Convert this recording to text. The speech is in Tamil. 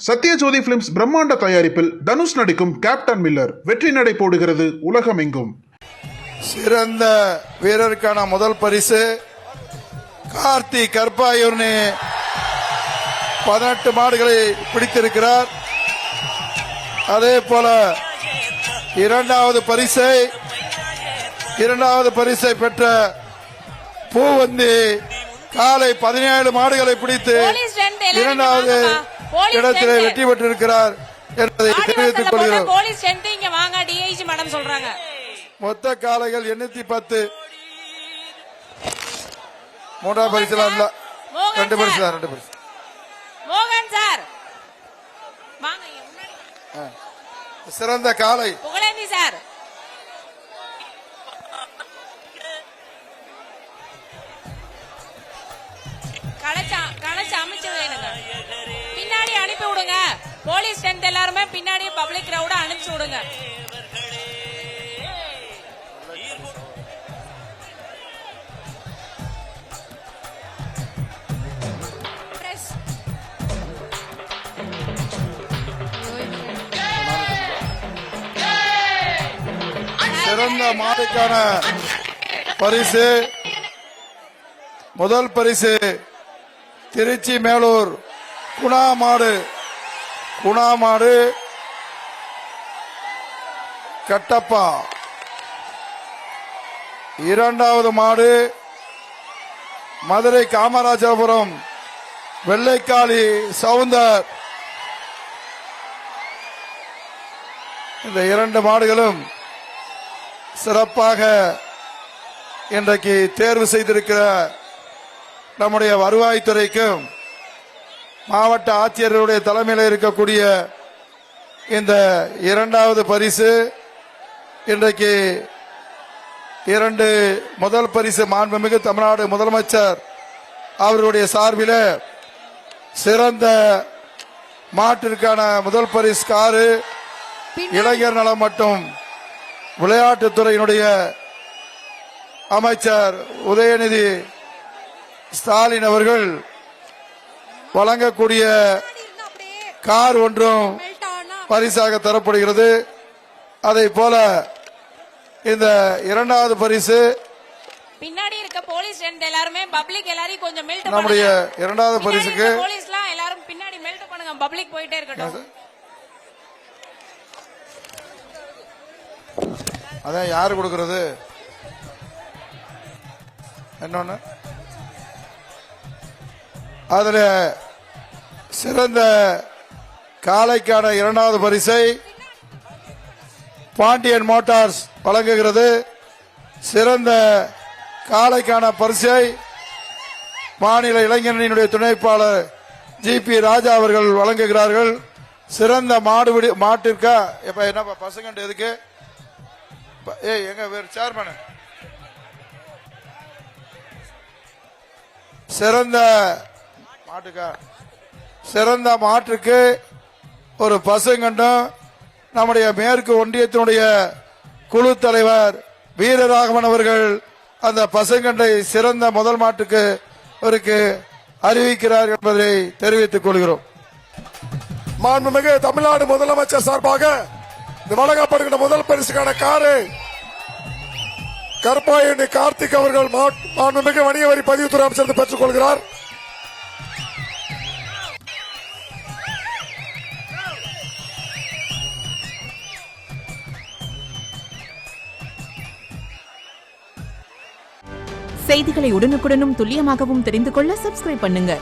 சத்யஜோதி பிலிம்ஸ் பிரம்மாண்ட தயாரிப்பில் தனுஷ் நடிக்கும் கேப்டன் மில்லர் வெற்றி நடை போடுகிறது உலகமெங்கும். சிறந்த வீரருக்கான முதல் பரிசு கார்த்தி கர்பாயூர்னு 18 மாடுகளை பிடித்திருக்கிறார். அதே போல இரண்டாவது பரிசை பெற்ற பூவந்தி காலை 17 மாடுகளை பிடித்து இரண்டாவது இடத்திலே வெற்றி பெற்றிருக்கிறார் என்பதை தெரிவித்துக் கொள்கிறோம். மொத்த காளைகள் 810. மூன்றாம் பரிசு ரெண்டு பரிசு மோகன் சார் சிறந்த காளை புகழேந்தி சார் களைச்சு அமைச்சது எனக்கு பின்னாடி அனுப்பி விடுங்க. போலீஸ் ஸ்ட்ரென்த் எல்லாருமே பின்னாடி பப்ளிக் கிரவுட அனுப்பிச்சு விடுங்க. சிறந்த மாடுக்கான பரிசு முதல் பரிசு திருச்சி மேலூர் குணாமாடு கட்டப்பா. இரண்டாவது மாடு மதுரை காமராஜபுரம் வெள்ளைக்காளி சவுந்தர். இந்த இரண்டு மாடுகளும் சிறப்பாக இன்றைக்கு தேர்வு செய்திருக்கிற நம்முடைய வருவாய்த்துறைக்கும் மாவட்ட ஆட்சியர்களுடைய தலைமையில் இருக்கக்கூடிய இந்த இரண்டாவது பரிசு இன்றைக்கு முதல் பரிசு மாண்புமிகு தமிழ்நாடு முதலமைச்சர் அவர்களுடைய சார்பில் சிறந்த மாட்டிற்கான முதல் பரிசு காரு இளைஞர் நலம் மற்றும் விளையாட்டுத்துறையினுடைய அமைச்சர் உதயநிதி ஸ்டாலின் அவர்கள் வழங்கக்கூடிய கார் ஒன்றும் பரிசாக தரப்படுகிறது. அதை போல இந்த இரண்டாவது பரிசு பின்னாடி இருக்க போலீஸ் எல்லாருமே பப்ளிக் எல்லாரையும் கொஞ்சம் மெல்ட் பண்ணுங்க. நம்முடைய இரண்டாவது பரிசுக்கு போலீஸ்லாம் எல்லாரும் பின்னாடி மெல்ட் பண்ணுங்க. பப்ளிக் போயிட்டே இருக்கட்டும். அதான் யாரு கொடுக்கிறது? என்னொன்னு அதுல சிறந்த காளைக்கான இரண்டாவது பரிசை பாண்டியன் மோட்டார்ஸ் வழங்குகிறது. சிறந்த காளைக்கான பரிசை மாநில இளைஞரணியினுடைய துணைப்பாளர் GP ராஜா அவர்கள் வழங்குகிறார்கள். சிறந்த மாட்டிற்கா இப்ப என்ன பசங்க எதுக்கு எங்க வேறு சேர்மன் சிறந்த மாட்டுக்கு ஒரு பசுங்கண்டும் நம்முடைய மேற்கு ஒன்றியத்தினுடைய குழு தலைவர் வீரராகவன் அவர்கள் அந்த பசுங்கண்டை சிறந்த முதல் மாட்டுக்கு அவருக்கு அறிவிக்கிறார் என்பதை தெரிவித்துக் கொள்கிறோம். மாண்புமிகு தமிழ்நாடு முதலமைச்சர் சார்பாக வழங்கப்படுகின்ற முதல் பரிசுக்கான காரு கருப்பாயணி கார்த்திக் அவர்கள் மாண்புமிகு வணிக வரி பதிவுத்துறை அமைச்சர் பெற்றுக் கொள்கிறார். செய்திகளை உடனுக்குடனும் துல்லியமாகவும் தெரிந்து கொள்ள சப்ஸ்கிரைப் பண்ணுங்க.